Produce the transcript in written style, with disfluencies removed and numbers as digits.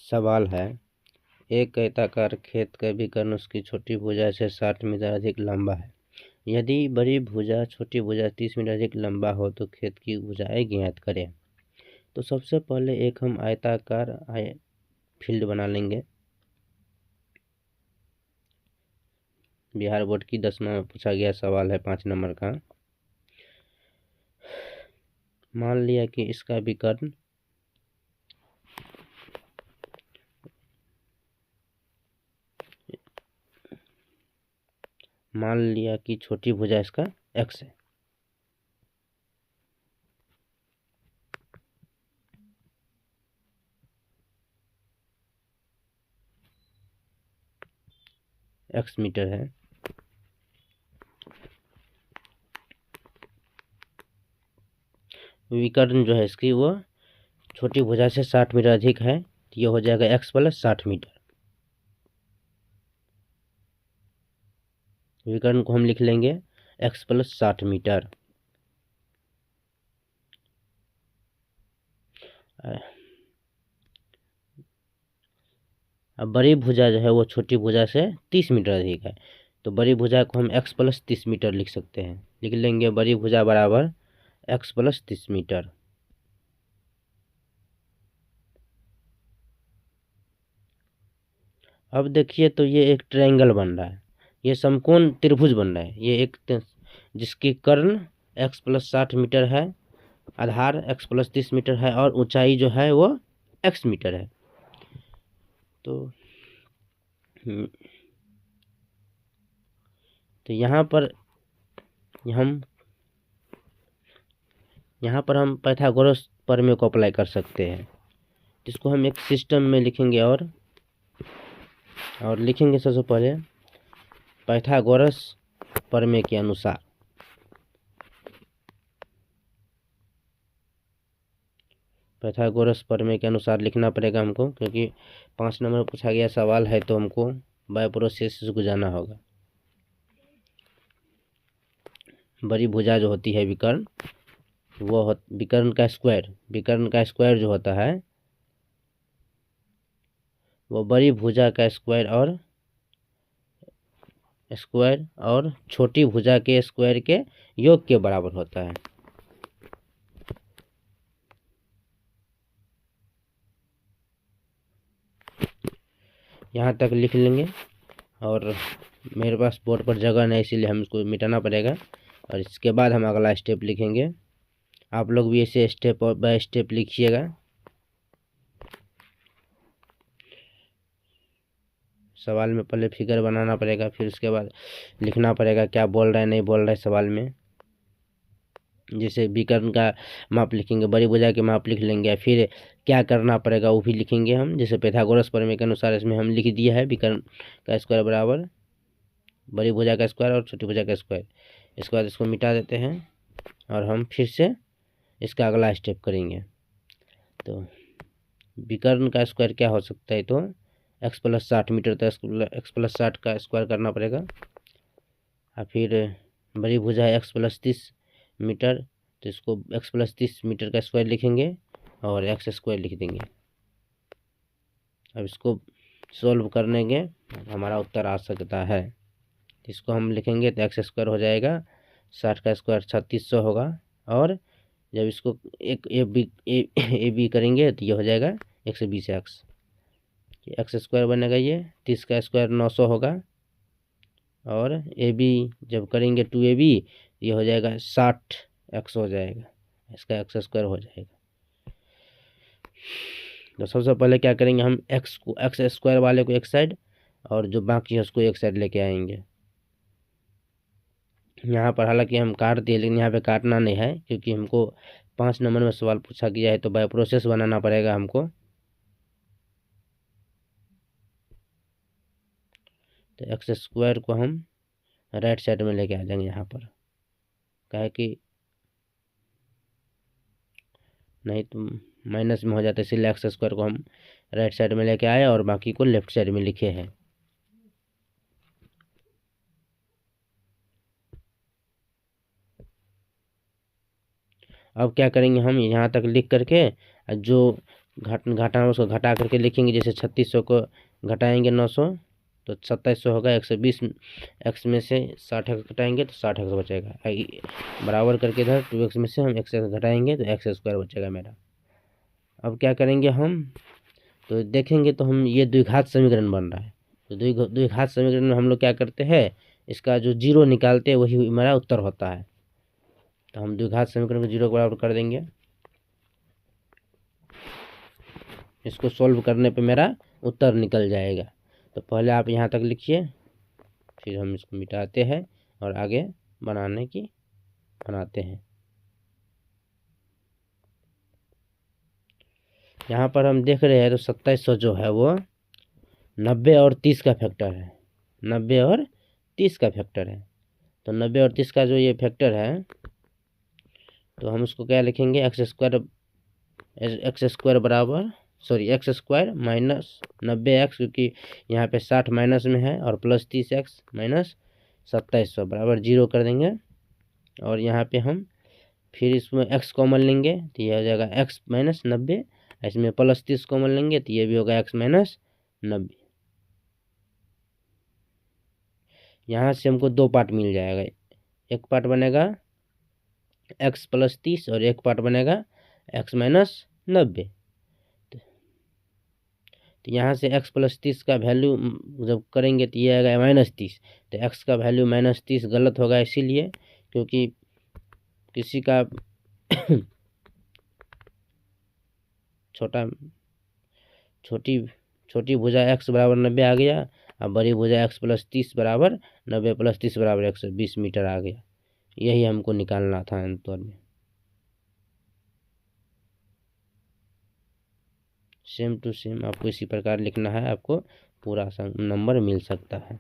सवाल है, एक आयताकार खेत का विकर्ण उसकी छोटी भुजा से 60 मीटर अधिक लंबा है। यदि बड़ी भुजा छोटी भुजा 30 मीटर अधिक लंबा हो तो खेत की भुजाएं ज्ञात करें। तो सबसे पहले एक हम आयताकार फील्ड बना लेंगे। बिहार बोर्ड की 10वां में पूछा गया सवाल है, 5 नंबर का। मान लिया कि इसका विकर्ण छोटी भुजा इसका x है। x मीटर है। विकर्ण जो है इसकी वो छोटी भुजा से 60 मीटर अधिक है, तो ये हो जाएगा x प्लस 60 मीटर। विकर्ण को हम लिख लेंगे x प्लस 60 मीटर। अब बड़ी भुजा जो है वो छोटी भुजा से 30 मीटर अधिक है, तो बड़ी भुजा को हम x प्लस 30 मीटर लिख सकते हैं। लिख लेंगे बड़ी भुजा बराबर x प्लस 30 मीटर। अब देखिए तो ये एक ट्रायंगल बन रहा है, ये समकोण त्रिभुज बन रहा है। ये एक जिसकी कर्ण x प्लस 60 मीटर है, आधार x प्लस 30 मीटर है और ऊंचाई जो है वो x मीटर है। तो यहाँ पर हम पाइथागोरस प्रमेय को अप्लाई कर सकते हैं, जिसको हम एक सिस्टम में लिखेंगे और लिखेंगे सबसे पहले पाइथागोरस प्रमेय के अनुसार। पाइथागोरस प्रमेय के अनुसार लिखना पड़ेगा हमको, क्योंकि 5 नंबर में पूछा गया सवाल है तो हमको बाय प्रोसेस से गुजारना होगा। बड़ी भुजा जो होती है विकर्ण, वो विकर्ण का स्क्वायर जो होता है वो बड़ी भुजा का स्क्वायर और छोटी भुजा के स्क्वायर के योग के बराबर होता है। यहाँ तक लिख लेंगे, और मेरे पास बोर्ड पर जगह नहीं इसीलिए हम इसको मिटाना पड़ेगा, और इसके बाद हम अगला स्टेप लिखेंगे। आप लोग भी ऐसे स्टेप बाय स्टेप लिखिएगा। सवाल में पहले फिगर बनाना पड़ेगा, फिर उसके बाद लिखना पड़ेगा क्या बोल रहा है नहीं बोल रहा है सवाल में। जैसे विकर्ण का माप लिखेंगे, बड़ी भुजा के माप लिख लेंगे, फिर क्या करना पड़ेगा वो भी लिखेंगे हम। जैसे पाइथागोरस प्रमेय के अनुसार इसमें हम लिख दिया है विकर्ण का स्क्वायर बराबर बड़ी भुजा का स्क्वायर और छोटी भुजा का स्क्वायर। इसके बाद इसको मिटा देते हैं और हम फिर से इसका अगला स्टेप करेंगे। तो विकर्ण का स्क्वायर क्या हो सकता है, तो x प्लस 60 मीटर, तो x प्लस 60 का स्क्वायर करना पड़ेगा। और फिर बड़ी भुजा है x प्लस 30 मीटर, तो इसको x प्लस 30 मीटर का स्क्वायर लिखेंगे और x स्क्वायर लिख देंगे। अब इसको सॉल्व करने के हमारा उत्तर आ सकता है। इसको हम लिखेंगे तो x स्क्वायर हो जाएगा, 60 का स्क्वायर 3600 होगा, और जब इसको एक ए बी करेंगे तो ये हो जाएगा 120x। एक्स स्क्वायर बनेगा, ये 30 का स्क्वायर 900 होगा, और ए बी जब करेंगे 2ab ये हो जाएगा 60x हो जाएगा, इसका एक्स स्क्वायर हो जाएगा। तो सबसे पहले क्या करेंगे, हम एक्स स्क्वायर वाले को एक साइड और जो बाकी है उसको एक साइड लेके आएंगे। यहाँ पर हालांकि हम काट दिए, लेकिन यहाँ पे काटना नहीं है, क्योंकि हमको 5 नंबर में सवाल पूछा गया है तो बाय प्रोसेस बनाना पड़ेगा हमको। तो एक्स स्क्वायर को हम राइट साइड में लेके आ जाएंगे यहाँ पर, कहे कि नहीं तो माइनस में हो जाता है, इसलिए एक्स स्क्वायर को हम राइट साइड में लेके आए और बाकी को लेफ्ट साइड में लिखे हैं। अब क्या करेंगे, हम यहाँ तक लिख करके जो घटाना, उसको घटा करके लिखेंगे। जैसे 3600 को घटाएंगे 900 तो 2700 होगा। 120 एक्स में से 60 एक्स घटाएंगे तो 60 एक्स बचेगा। बराबर करके इधर 2x में से हम x घटाएंगे तो x स्क्वायर बचेगा मेरा। अब क्या करेंगे हम, तो देखेंगे तो हम ये द्विघात समीकरण बन रहा है। तो द्विघात समीकरण में हम लोग क्या करते हैं, इसका जो जीरो निकालते हैं वही हमारा उत्तर होता है। तो हम द्विघात समीकरण को जीरो के बराबर कर देंगे। इसको सॉल्व करने पे मेरा उत्तर निकल जाएगा। तो पहले आप यहाँ तक लिखिए, फिर हम इसको मिटाते हैं और आगे बनाते हैं। यहाँ पर हम देख रहे हैं तो 2700 जो है वो 90 और 30 का फैक्टर है। 90 और 30 का फैक्टर है। तो 90 और 30 का जो ये फैक्टर है तो हम उसको क्या लिखेंगे, एक्स स्क्वायर बराबर एक्स स्क्वायर माइनस 90x, क्योंकि यहाँ पे 60 माइनस में है, और प्लस 30x माइनस 2700 बराबर 0 कर देंगे। और यहाँ पे हम फिर इसमें x कॉमन लेंगे तो ये हो जाएगा x माइनस 90। इसमें प्लस 30 कॉमन लेंगे तो ये भी होगा x माइनस 90। यहाँ से हमको दो पार्ट मिल जाएगा। एक पार्ट बनेगा x प्लस 30 और एक पार्ट बनेगा x माइनस 90। तो यहाँ से x प्लस 30 का वैल्यू जब करेंगे तो ये आएगा माइनस 30। तो x का वैल्यू माइनस 30 गलत होगा, इसीलिए क्योंकि किसी का छोटी भुजा x बराबर 90 आ गया, और बड़ी भुजा x प्लस 30 बराबर 90 प्लस 30 बराबर 120 मीटर आ गया। यही हमको निकालना था अंतर में। सेम टू सेम आपको इसी प्रकार लिखना है, आपको पूरा नंबर मिल सकता है।